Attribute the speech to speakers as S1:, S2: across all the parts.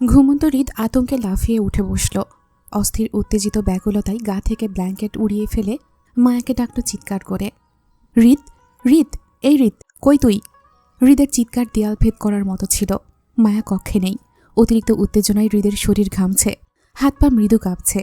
S1: ঘুমন্ত হৃদ আতঙ্কে লাফিয়ে উঠে বসল। অস্থির উত্তেজিত ব্যাকুলতায় গা থেকে ব্ল্যাঙ্কেট উড়িয়ে ফেলে মায়াকে ডাকল চিৎকার করে। হৃদ, হৃদ, এই হৃদ, কই তুই? হৃদের চিৎকার দেয়াল ভেদ করার মতো ছিল। মায়া কক্ষে নেই। অতিরিক্ত উত্তেজনায় হৃদের শরীর ঘামছে, হাত পা মৃদু কাঁপছে।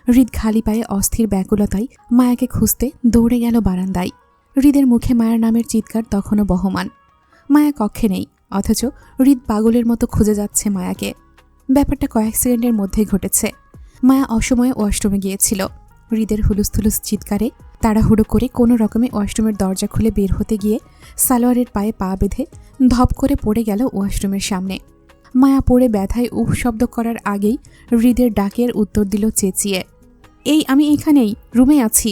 S1: হৃদ খালি পায়ে অস্থির ব্যাকুলতায় মায়াকে খুঁজতে দৌড়ে গেল বারান্দায়। হৃদের মুখে মায়ার নামের চিৎকার তখনও বহমান। মায়া কক্ষে নেই, অথচ হৃদ পাগলের মতো খুঁজে যাচ্ছে মায়াকে। ব্যাপারটা কয়েক সেকেন্ডের মধ্যেই ঘটেছে। মায়া অসময়ে ওয়াশরুমে গিয়েছিল। হৃদের হুলুস্থুলুস চিৎকারে তাড়াহুড়ো করে কোনো রকমে ওয়াশরুমের দরজা খুলে বের হতে গিয়ে সালোয়ারের পায়ে পা বেঁধে ধপ করে পড়ে গেল ওয়াশরুমের সামনে। মায়া পড়ে ব্যথায় উফ শব্দ করার আগেই হৃদের ডাকের উত্তর দিল চেঁচিয়ে, এই আমি এখানেই, রুমে আছি।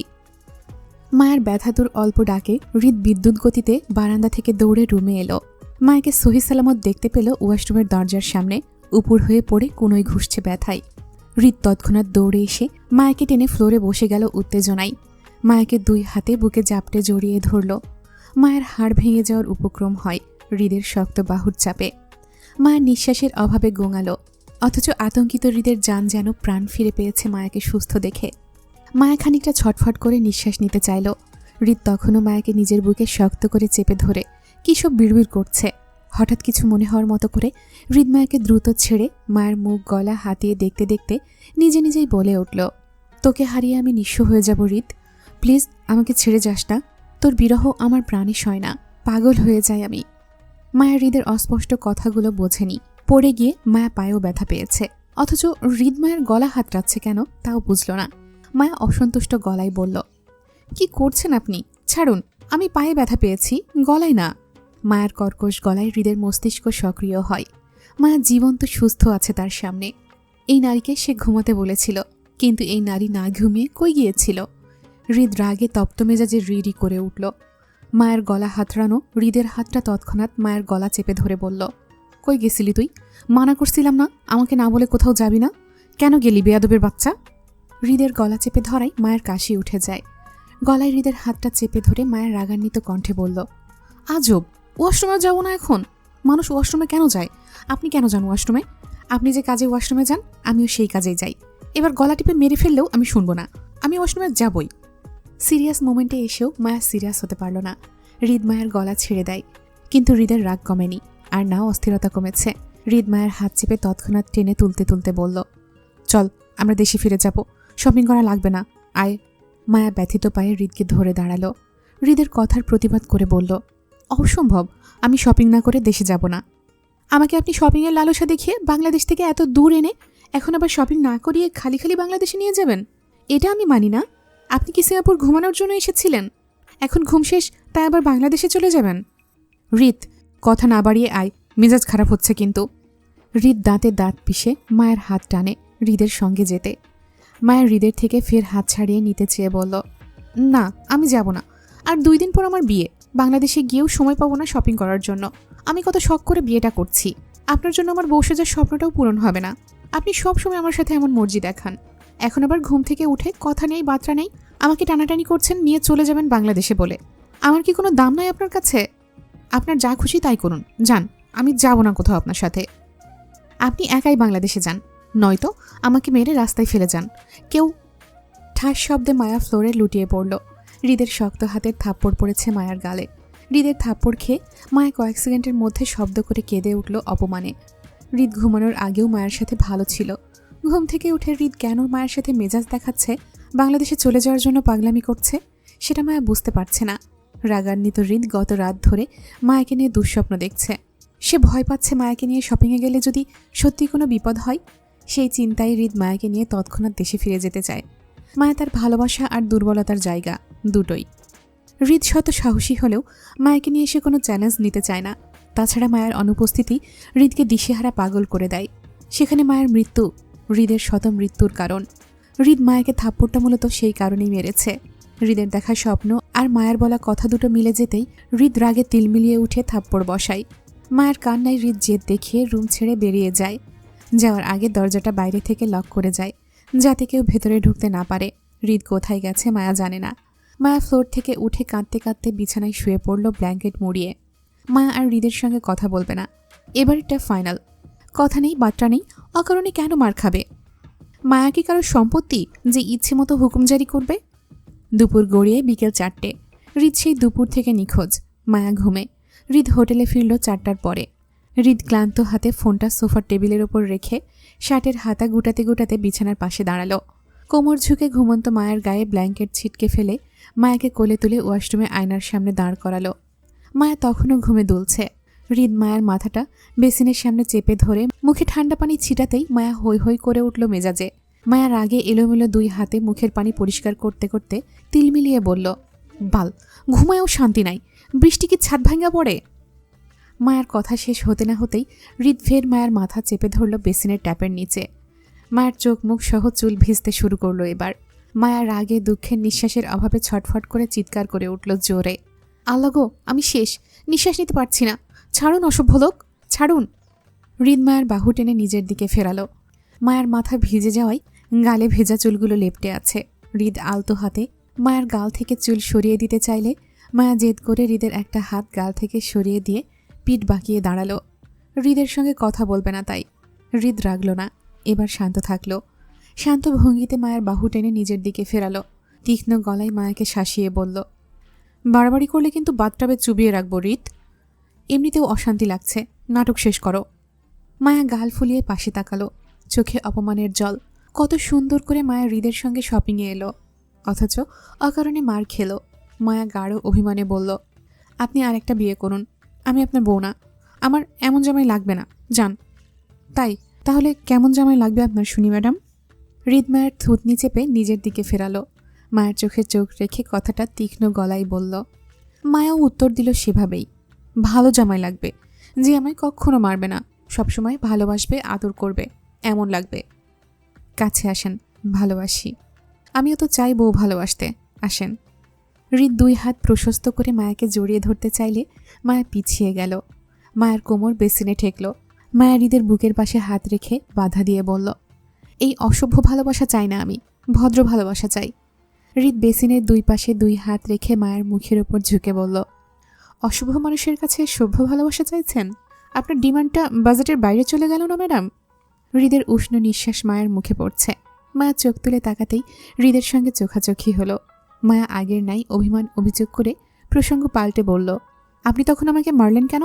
S1: মায়ার ব্যথাতুর অল্প ডাকে হৃদ বিদ্যুৎ গতিতে বারান্দা থেকে দৌড়ে রুমে এলো। মায়াকে সহি সালামত দেখতে পেল ওয়াশরুমের দরজার সামনে, উপর হয়ে পড়ে কোনোই ঘুষছে ব্যথায়। হৃদ তৎক্ষণাৎ দৌড়ে এসে মায়াকে টেনে ফ্লোরে বসে গেল উত্তেজনায়। মায়াকে দুই হাতে বুকে জাপটে জড়িয়ে ধরল। মায়ের হাড় ভেঙে যাওয়ার উপক্রম হয় হৃদের শক্ত বাহুর চাপে। মায়ের নিঃশ্বাসের অভাবে গোঙালো, অথচ আতঙ্কিত হৃদের জান যেন প্রাণ ফিরে পেয়েছে মায়াকে সুস্থ দেখে। মায়া খানিকটা ছটফট করে নিঃশ্বাস নিতে চাইল। হৃদ তখনও মায়াকে নিজের বুকে শক্ত করে চেপে ধরে কী সব বিড়বিড় করছে। হঠাৎ কিছু মনে হওয়ার মতো করে হৃদ মায়াকে দ্রুত ছেড়ে মায়ের মুখ গলা হাতিয়ে দেখতে দেখতে নিজে নিজেই বলে উঠল, তোকে হারিয়ে আমি নিঃস্ব হয়ে যাব হৃদ, প্লিজ আমাকে ছেড়ে যাস না। তোর বিরহ আমার প্রাণে সয় না, পাগল হয়ে যাই আমি। মায়া হৃদের অস্পষ্ট কথাগুলো বোঝেনি। পড়ে গিয়ে মায়া পায়েও ব্যথা পেয়েছে, অথচ হৃদ মায়ের গলা হাতড়াচ্ছে কেন তাও বুঝল না। মায়া অসন্তুষ্ট গলায় বলল, কি করছেন আপনি? ছাড়ুন, আমি পায়ে ব্যথা পেয়েছি, গলায় না। মায়ের কর্কশ গলায় হৃদের মস্তিষ্ক সক্রিয় হয়। মায়া জীবন্ত সুস্থ আছে তার সামনে। এই নারীকে সে ঘুমাতে বলেছিল, কিন্তু এই নারী না ঘুমিয়ে কই গিয়েছিল? হৃদ রাগে তপ্ত মেজাজে রিরি করে উঠল। মায়ের গলা হাতড়ানো হৃদের হাতটা তৎক্ষণাৎ মায়ের গলা চেপে ধরে বলল, কই গেছিলি তুই? মানা করছিলাম না আমাকে না বলে কোথাও যাবি না, কেন গেলি বেয়াদবের বাচ্চা? হৃদের গলা চেপে ধরাই মায়ের কাশি উঠে যায়। গলায় হৃদের হাতটা চেপে ধরে মায়ের রাগান্বিত কণ্ঠে বলল, আজব, ওয়াশরুমে যাবো না এখন? মানুষ ওয়াশরুমে কেন যায়? আপনি কেন যান ওয়াশরুমে? আপনি যে কাজে ওয়াশরুমে যান আমিও সেই কাজেই যাই। এবার গলা টিপে মেরে ফেললেও আমি শুনবো না, আমি ওয়াশরুমে যাবই। সিরিয়াস মোমেন্টে এসেও মায়া সিরিয়াস হতে পারল না। হৃদ মায়ের গলা ছেড়ে দেয়, কিন্তু হৃদের রাগ কমেনি, আর না অস্থিরতা কমেছে। হৃদ মায়ের হাত চেপে তৎক্ষণাৎ টেনে তুলতে তুলতে বলল, চল আমরা দেশে ফিরে যাব, শপিং করা লাগবে না, আয়। মায়া ব্যথিত পায়ে হৃদকে ধরে দাঁড়ালো। হৃদের কথার প্রতিবাদ করে বলল, অসম্ভব, আমি শপিং না করে দেশে যাব না। আমাকে আপনি শপিংয়ের লালসা দেখিয়ে বাংলাদেশ থেকে এত দূর এনে এখন আবার শপিং না করিয়ে খালি খালি বাংলাদেশে নিয়ে যাবেন? এটা আমি মানি না। আপনি কি সিঙ্গাপুর ঘুমানোর জন্য এসেছিলেন? এখন ঘুম শেষ তাই আবার বাংলাদেশে চলে যাবেন? হৃদ, কথা না বাড়িয়ে আয়, মেজাজ খারাপ হচ্ছে কিন্তু। হৃদ দাঁতে দাঁত পিষে মায়ের হাত টানে হৃদের সঙ্গে যেতে। মায়ের হৃদের থেকে ফের হাত ছাড়িয়ে নিতে চেয়ে বলল, না আমি যাব না। আর 2 দিন পর আমার বিয়ে, বাংলাদেশে গিয়েও সময় পাবো না শপিং করার জন্য। আমি কত শখ করে বিয়েটা করছি, আপনার জন্য আমার বউ সাজার স্বপ্নটাও পূরণ হবে না। আপনি সব সময় আমার সাথে এমন মর্জি দেখান। এখন আবার ঘুম থেকে উঠে কথা নেই বার্তা নেই আমাকে টানাটানি করছেন নিয়ে চলে যাবেন বাংলাদেশে বলে। আমার কি কোনো দাম নাই আপনার কাছে? আপনার যা খুশি তাই করুন, যান, আমি যাব না কোথাও আপনার সাথে। আপনি একাই বাংলাদেশে যান, নয়তো আমাকে মেরে রাস্তায় ফেলে যান। কেউ। ঠাস শব্দে মায়া ফ্লোরে লুটিয়ে পড়ল। হৃদের শক্ত হাতের থাপ্পড় পড়েছে মায়ার গালে। হৃদের থাপ্পড় খেয়ে মায়া কয়েক সেকেন্ডের মধ্যে শব্দ করে কেঁদে উঠল অপমানে। হৃদ ঘুমানোর আগেও মায়ের সাথে ভালো ছিল। ঘুম থেকে উঠে হৃদ কেন মায়ের সাথে মেজাজ দেখাচ্ছে, বাংলাদেশে চলে যাওয়ার জন্য পাগলামি করছে, সেটা মায়া বুঝতে পারছে না। রাগান্বিত হৃদ গত রাত ধরে মায়াকে নিয়ে দুঃস্বপ্ন দেখছে। সে ভয় পাচ্ছে মায়াকে নিয়ে শপিংয়ে গেলে যদি সত্যি কোনো বিপদ হয়। সেই চিন্তায় হৃদ মায়াকে নিয়ে তৎক্ষণাৎ দেশে ফিরে যেতে চায়। মায়া তার ভালোবাসা আর দুর্বলতার জায়গা, দুটোই। হৃদ শত সাহসী হলেও মায়াকে নিয়ে সে কোনো চ্যালেঞ্জ নিতে চায় না। তাছাড়া মায়ের অনুপস্থিতি হৃদকে দিশেহারা পাগল করে দেয়। সেখানে মায়ের মৃত্যু হৃদের শত মৃত্যুর কারণ। হৃদ মায়াকে থাপ্পড়টা মূলত সেই কারণেই মেরেছে। হৃদের দেখা স্বপ্ন আর মায়ের বলা কথা দুটো মিলে যেতেই হৃদ রাগে তিলমিলিয়ে উঠে থাপ্পড় বসায়। মায়ের কান্নায় হৃদ জেদ দেখিয়ে রুম ছেড়ে বেরিয়ে যায়। যাওয়ার আগে দরজাটা বাইরে থেকে লক করে যায়, যাতে কেউ ভেতরে ঢুকতে না পারে। হৃদ কোথায় গেছে মায়া জানে না। মায়া ফ্লোর থেকে উঠে কাঁদতে কাঁদতে বিছানায় শুয়ে পড়ল ব্ল্যাঙ্কেট মুড়িয়ে। মায়া আর হৃদের সঙ্গে কথা বলবে না, এবারটা ফাইনাল। কথা নেই বার্তা নেই, অকারণে কেন মার খাবে? মায়া কি কারো সম্পত্তি যে ইচ্ছে মতো হুকুম জারি করবে? দুপুর গড়িয়ে বিকেল 4টে। হৃদ সেই দুপুর থেকে নিখোঁজ। মায়া ঘুমে। হৃদ হোটেলে ফিরল 4টার পরে। হৃদ ক্লান্ত হাতে ফোনটা সোফার টেবিলের ওপর রেখে শার্টের হাতা গুটাতে গুটাতে বিছানার পাশে দাঁড়ালো। কোমর ঝুঁকে ঘুমন্ত মায়ের গায়ে ব্ল্যাঙ্কেট ছিটকে ফেলে মায়াকে কোলে তুলে ওয়াশরুমে আয়নার সামনে দাঁড় করালো। মায়া তখনও ঘুমে দুলছে। হৃদ মায়ের মাথাটা বেসিনের সামনে চেপে ধরে মুখে ঠান্ডা পানি ছিটাতেই মায়া হৈ হৈ করে উঠল মেজাজে। মায়া রাগে এলোমেলো 2 হাতে মুখের পানি পরিষ্কার করতে করতে তিল মিলিয়ে বলল, বাল, ঘুমায়ও শান্তি নাই, বৃষ্টি কি ছাদ ভাঙা পড়ে? মায়ের কথা শেষ হতে না হতেই হৃদ ফের মায়ের মাথা চেপে ধরল বেসিনের ট্যাপের নিচে। মায়ের চোখ মুখ সহ চুল ভিজতে শুরু করলো এবার। মায়া রাগে দুঃখের নিঃশ্বাসের অভাবে ছটফট করে চিৎকার করে উঠল জোরে, আল্লাহ গো, আমি শেষ, নিঃশ্বাস নিতে পারছি না, ছাড়ুন অসভ্য লোক, ছাড়ুন। হৃদ মায়ের বাহু টেনে নিজের দিকে ফেরালো। মায়ের মাথা ভিজে যাওয়ায় গালে ভেজা চুলগুলো লেপটে আছে। হৃদ আলতো হাতে মায়ের গাল থেকে চুল সরিয়ে দিতে চাইলে মায়া জেদ করে হৃদের একটা হাত গাল থেকে সরিয়ে দিয়ে পিঠ বাঁকিয়ে দাঁড়ালো। হৃদের সঙ্গে কথা বলবে না তাই। হৃদ রাগল না, এবার শান্ত থাকলো। শান্ত ভঙ্গিতে মায়ের বাহু টেনে নিজের দিকে ফেরালো। তীক্ষ্ণ গলায় মায়াকে শাসিয়ে বলল, বাড়াবাড়ি করলে কিন্তু বাথটাবে চুবিয়ে রাখবো হৃদ। এমনিতেও অশান্তি লাগছে, নাটক শেষ করো। মায়া গাল ফুলিয়ে পাশে তাকালো, চোখে অপমানের জল। কত সুন্দর করে মায়া হৃদের সঙ্গে শপিংয়ে এলো, অথচ অকারণে মার খেলো। মায়া গাঢ় অভিমানে বলল, আপনি আরেকটা বিয়ে করুন, আমি আপনার বউ না, আমার এমন জামাই লাগবে না, যান। তাই তাহলে কেমন জামাই লাগবে আপনার শুনি ম্যাডাম? হৃদ মায়ের থুতনি চেপে নিজের দিকে ফেরালো। মায়ের চোখে চোখ রেখে কথাটা তীক্ষ্ণ গলায় বলল। মায়াও উত্তর দিল সেভাবেই, ভালো জামাই লাগবে, যে আমায় কখনো মারবে না, সবসময় ভালোবাসবে, আদর করবে, এমন লাগবে। কাছে আসেন, ভালোবাসি। আমিও তো চাই বউ ভালোবাসতে, আসেন। হৃদ 2 হাত প্রশস্ত করে মায়াকে জড়িয়ে ধরতে চাইলে মায়া পিছিয়ে গেল। মায়ের কোমর বেসিনে ঠেকল। মায়া হৃদের বুকের পাশে হাত রেখে বাধা দিয়ে বলল, এই অসভ্য ভালোবাসা চাই না, আমি ভদ্র ভালোবাসা চাই। হৃদ বেসিনের 2 পাশে 2 হাত রেখে মায়ের মুখের ওপর ঝুঁকে বলল, অশুভ মানুষের কাছে সভ্য ভালোবাসা চাইছেন? আপনার ডিমান্ডটা বাজেটের বাইরে চলে গেল না ম্যাডাম? হৃদের উষ্ণ নিঃশ্বাস মায়ের মুখে পড়ছে। মায়া চোখ তুলে তাকাতেই হৃদের সঙ্গে চোখাচোখি হলো। মায়া আগের নাই অভিমান অভিযোগ করে প্রসঙ্গ পাল্টে বলল, আপনি তখন আমাকে মারলেন কেন?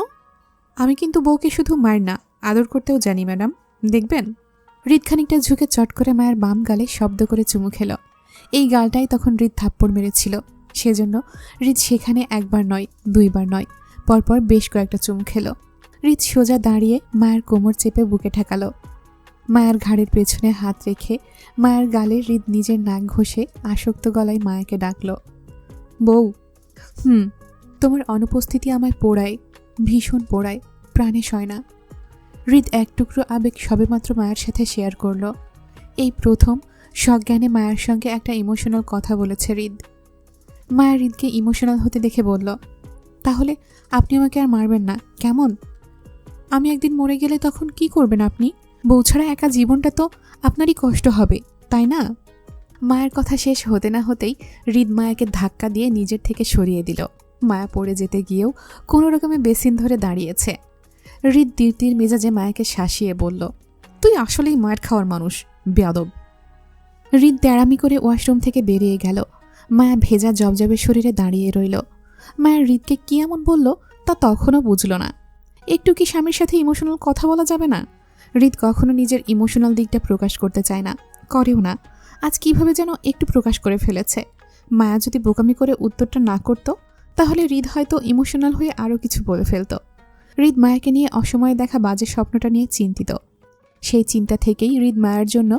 S1: আমি কিন্তু বউকে শুধু মার না, আদর করতেও জানি ম্যাডাম, দেখবেন। হৃদ খানিকটা ঝুঁকে চট করে মায়ের বাম গালে শব্দ করে চুমু খেল। এই গালটাই তখন হৃদ থাপ্পড় মেরেছিল, সেজন্য হৃদ সেখানে 1 বার নয় 2 বার নয়, পরপর বেশ কয়েকটা চুমু খেল। হৃদ সোজা দাঁড়িয়ে মায়ের কোমর চেপে বুকে ঠেকালো। মায়ের ঘাড়ের পেছনে হাত রেখে মায়ের গালে হৃদ নিজের নাক ঘষে আসক্ত গলায় মায়াকে ডাকল, বউ। তোমার অনুপস্থিতি আমায় পোড়ায়, ভীষণ পোড়ায়, প্রাণে সয় না। হৃদ এক টুকরো আবেগ সবেমাত্র মায়ের সাথে শেয়ার করল। এই প্রথম সজ্ঞানে মায়ের সঙ্গে একটা ইমোশনাল কথা বলেছে হৃদ। মায়ের হৃদকে ইমোশনাল হতে দেখে বলল, তাহলে আপনি আমাকে আর মারবেন না কেমন? আমি একদিন মরে গেলে তখন কি করবেন আপনি? বউ ছাড়া একা জীবনটা তো আপনারই কষ্ট হবে, তাই না? মায়ের কথা শেষ হতে না হতেই হৃদ মায়াকে ধাক্কা দিয়ে নিজের থেকে সরিয়ে দিল। মায়া পড়ে যেতে গিয়েও কোনো রকমে বেসিন ধরে দাঁড়িয়েছে। হৃদ তীর মেজাজে মায়াকে শাসিয়ে বলল, তুই আসলেই মায়ের খাওয়ার মানুষ, বেয়াদব। হৃদ তেড়ামি করে ওয়াশরুম থেকে বেরিয়ে গেল। মায়া ভেজা জবজবে শরীরে দাঁড়িয়ে রইল। মায়ের হৃদকে কি এমন বলল তা তখনও বুঝল না। একটু কি স্বামীর সাথে ইমোশনাল কথা বলা যাবে না? হৃদ কখনো নিজের ইমোশনাল দিকটা প্রকাশ করতে চায় না, করেও না। আজ কিভাবে যেন একটু প্রকাশ করে ফেলেছে। মায়া যদি বোকামি করে উত্তরটা না করত, তাহলে হৃদ হয়তো ইমোশনাল হয়ে আরও কিছু বলে ফেলত। হৃদ মায়াকে নিয়ে অসময়ে দেখা বাজে স্বপ্নটা নিয়ে চিন্তিত। সেই চিন্তা থেকেই হৃদ মায়ের জন্য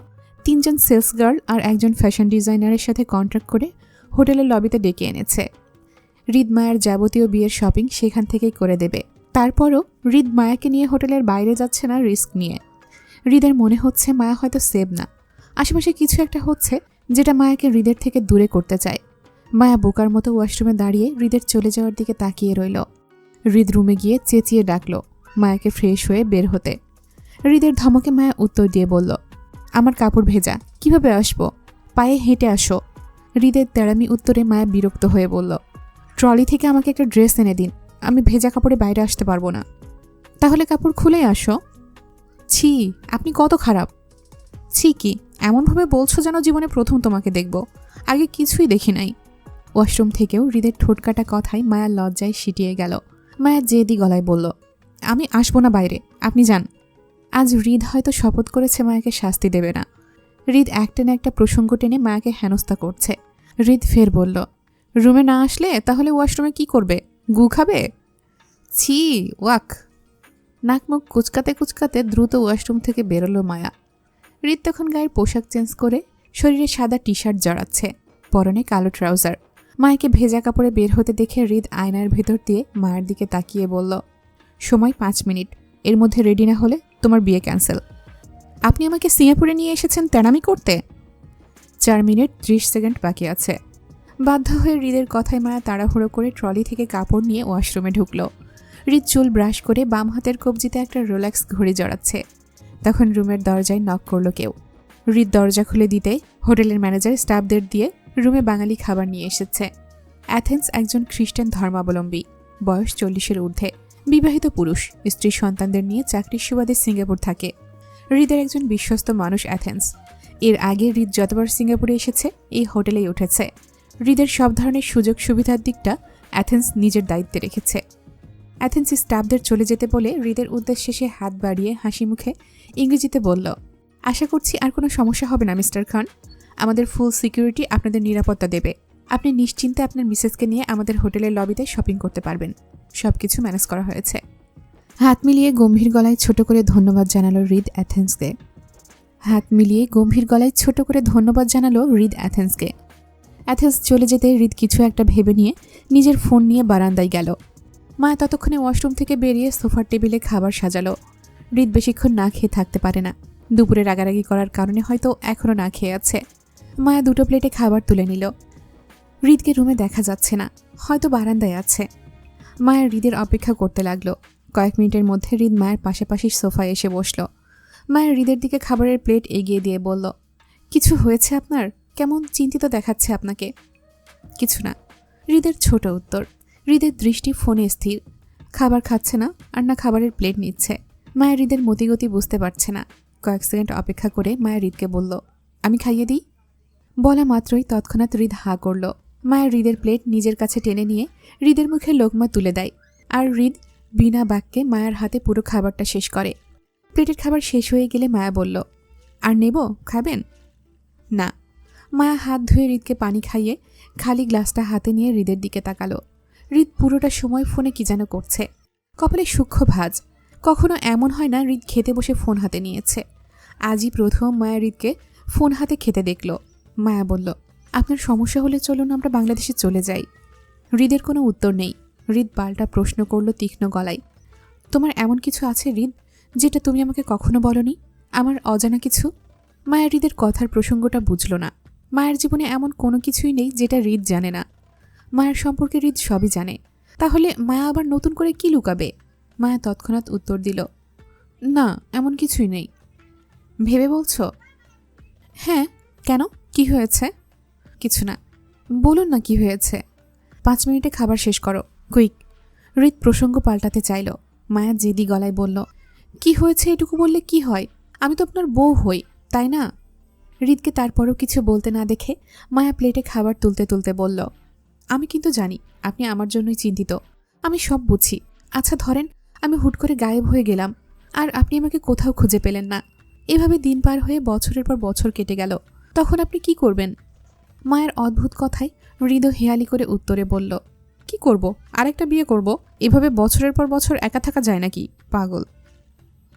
S1: 3 জন সেলস গার্ল আর 1 জন ফ্যাশন ডিজাইনারের সাথে কন্ট্রাক্ট করে হোটেলের লবিতে ডেকে এনেছে। হৃদ মায়ের যাবতীয় বিয়ের শপিং সেখান থেকেই করে দেবে। তারপরও হৃদ মায়াকে নিয়ে হোটেলের বাইরে যাচ্ছে না রিস্ক নিয়ে। হৃদের মনে হচ্ছে মায়া হয়তো সেভ না, আশেপাশে কিছু একটা হচ্ছে যেটা মায়াকে হৃদের থেকে দূরে করতে চায়। মায়া বোকার মতো ওয়াশরুমে দাঁড়িয়ে হৃদের চলে যাওয়ার দিকে তাকিয়ে রইল। হৃদ রুমে গিয়ে চেঁচিয়ে ডাকল মায়াকে ফ্রেশ হয়ে বের হতে। হৃদের ধমকে মায়া উত্তর দিয়ে বলল, আমার কাপড় ভেজা, কিভাবে আসবো? পায়ে হেঁটে আসো। হৃদের তেড়ামি উত্তরে মায়া বিরক্ত হয়ে বলল, ট্রলি থেকে আমাকে একটা ড্রেস এনে দিন, আমি ভেজা কাপড়ে বাইরে আসতে পারবো না। তাহলে কাপড় খুলেই আসো। ছি, আপনি কত খারাপ। ছি কি, এমনভাবে বলছো যেন জীবনে প্রথম তোমাকে দেখব, আগে কিছুই দেখি নাই। ওয়াশরুম থেকেও হৃদের ঠোঁটকাটা কথায় মায়ার লজ্জায় সিটিয়ে গেল। মায়া জেদি গলায় বলল, আমি আসবো না বাইরে, আপনি যান। আজ হৃদ হয়তো শপথ করেছে মায়াকে শাস্তি দেবে না। হৃদ একটা না একটা প্রসঙ্গ টেনে মায়াকে হেনস্থা করছে। হৃদ ফের বলল, রুমে না আসলে তাহলে ওয়াশরুমে কি করবে, গু খাবে? ছি, ওয়াক। নাক মুখ কুচকাতে কুচকাতে দ্রুত ওয়াশরুম থেকে বেরোলো মায়া। হৃদ তখন গায়ের পোশাক চেঞ্জ করে শরীরে সাদা টি শার্ট জড়াচ্ছে, পরনে কালো ট্রাউজার। মায়াকে ভেজা কাপড়ে বের হতে দেখে হৃদ আয়নার ভেতর দিয়ে মায়ের দিকে তাকিয়ে বলল, সময় 5 মিনিট, এর মধ্যে রেডি না হলে তোমার বিয়ে ক্যান্সেল। আপনি আমাকে সিঙ্গাপুরে নিয়ে এসেছেন তেনামি করতে? 4 মিনিট 30 সেকেন্ড বাকি আছে। বাধ্য হয়ে হৃদের কথায় মায়া তাড়াহুড়ো করে ট্রলি থেকে কাপড় নিয়ে ওয়াশরুমে ঢুকল। হৃদ চুল ব্রাশ করে বাম হাতের কবজিতে একটা রোলেক্স ঘড়ি জড়াচ্ছে। তখন রুমের দরজায় নক করলো কেউ। হৃদ দরজা খুলে দিতে হোটেলের ম্যানেজার স্টাফদের দিয়ে রুমে বাঙালি খাবার নিয়ে এসেছে। অ্যাথেন্স একজন খ্রিস্টান ধর্মাবলম্বী, বয়স 40-এর ঊর্ধ্বে, বিবাহিত পুরুষ, স্ত্রী সন্তানদের নিয়ে চাকরির সুবাদে সিঙ্গাপুর থাকে। হৃদের একজন বিশ্বস্ত মানুষ অ্যাথেন্স। এর আগে হৃদ যতবার সিঙ্গাপুরে এসেছে এই হোটেলেই উঠেছে। হৃদের সব ধরনের সুযোগ সুবিধার দিকটা অ্যাথেন্স নিজের দায়িত্বে রেখেছে। অ্যাথেন্স স্টাফদের চলে যেতে বলে হৃদের উদ্দেশ্যে সে হাত বাড়িয়ে হাসি মুখে ইংরেজিতে বলল, আশা করছি আর কোনো সমস্যা হবে না মিস্টার খান। আমাদের ফুল সিকিউরিটি আপনাদের নিরাপত্তা দেবে। আপনি নিশ্চিন্তে আপনার মিসেসকে নিয়ে আমাদের হোটেলের লবিতে শপিং করতে পারবেন। সবকিছু ম্যানেজ করা হয়েছে। হাত মিলিয়ে গম্ভীর গলায় ছোট করে ধন্যবাদ জানালো হৃদ অ্যাথেন্সকে। অ্যাথেন্স চলে যেতে হৃদ কিছু একটা ভেবে নিয়ে নিজের ফোন নিয়ে বারান্দায় গেল। মায়া ততক্ষণে ওয়াশরুম থেকে বেরিয়ে সোফার টেবিলে খাবার সাজালো। হৃদ বেশিক্ষণ না খেয়ে থাকতে পারে না। দুপুরে রাগারাগি করার কারণে হয়তো এখনও না খেয়ে আছে। মায়া 2টো প্লেটে খাবার তুলে নিল। হৃদকে রুমে দেখা যাচ্ছে না, হয়তো বারান্দায় আছে। মায়া হৃদের অপেক্ষা করতে লাগলো। কয়েক মিনিটের মধ্যে হৃদ মায়ের পাশাপাশি সোফায় এসে বসল। মায়ের হৃদের দিকে খাবারের প্লেট এগিয়ে দিয়ে বলল, কিছু হয়েছে আপনার? কেমন চিন্তিত দেখাচ্ছে আপনাকে। কিছু না, হৃদের ছোট উত্তর। হৃদের দৃষ্টি ফোনে স্থির। খাবার খাচ্ছে না আর না খাবারের প্লেট নিচ্ছে। মায়ের হৃদের মতিগতি বুঝতে পারছে না। কয়েক সেকেন্ড অপেক্ষা করে মায়ের হৃদকে বলল, আমি খাইয়ে দিই? বলা মাত্রই তৎক্ষণাৎ হৃদ হাঁ করল। মায়ের হৃদের প্লেট নিজের কাছে টেনে নিয়ে হৃদের মুখে লোকমা তুলে দেয়। আর হৃদ বিনা বাক্যে মায়ের হাতে পুরো খাবারটা শেষ করে। প্লেটের খাবার শেষ হয়ে গেলে মায়া বলল, আর নেব, খাবেন? না। মায়া হাত ধুয়ে হৃদকে পানি খাইয়ে খালি গ্লাসটা হাতে নিয়ে হৃদের দিকে তাকালো। হৃদ পুরোটা সময় ফোনে কি যেন করছে। কপালে সূক্ষ্ম ভাঁজ। কখনো এমন হয় না হৃদ খেতে বসে ফোন হাতে নিয়েছে। আজই প্রথম মায়া হৃদকে ফোন হাতে খেতে দেখল। মায়া বলল, আপনার সমস্যা হলে চলুন আমরা বাংলাদেশে চলে যাই। হৃদের কোনো উত্তর নেই। হৃদ পাল্টা প্রশ্ন করল তীক্ষ্ণ গলায়, তোমার এমন কিছু আছে হৃদ যেটা তুমি আমাকে কখনো বলনি? আমার অজানা কিছু? মায়া হৃদের কথার প্রসঙ্গটা বুঝল না। মায়ের জীবনে এমন কোনো কিছুই নেই যেটা হৃদ জানে না। মায়ের সম্পর্কে হৃদ সবই জানে। তাহলে মায়া আবার নতুন করে কি লুকাবে? মায়া তৎক্ষণাৎ উত্তর দিল, না, এমন কিছুই নেই। ভেবে বলছো? হ্যাঁ। কেন, কি হয়েছে? কিছু না। বলুন না কি হয়েছে। 5 মিনিটে খাবার শেষ করো, কুইক। হৃদ প্রসঙ্গ পাল্টাতে চাইল। মায়া জেদি গলায় বলল, কি হয়েছে এটুকু বললে কি হয়? আমি তো আপনার বউ হই, তাই না? হৃদকে তারপরও কিছু বলতে না দেখে মায়া প্লেটে খাবার তুলতে তুলতে বলল, আমি কিন্তু জানি আপনি আমার জন্যই চিন্তিত। আমি সব বুঝি। আচ্ছা ধরেন আমি হুট করে গায়েব হয়ে গেলাম আর আপনি আমাকে কোথাও খুঁজে পেলেন না। এভাবে দিন পার হয়ে বছরের পর বছর কেটে গেল, তখন আপনি কি করবেন? মায়ের অদ্ভুত কথায় হৃদ হেয়ালি করে উত্তরে বলল, কি করব? আরেকটা বিয়ে করব। এভাবে বছরের পর বছর একা থাকা যায় নাকি, পাগল।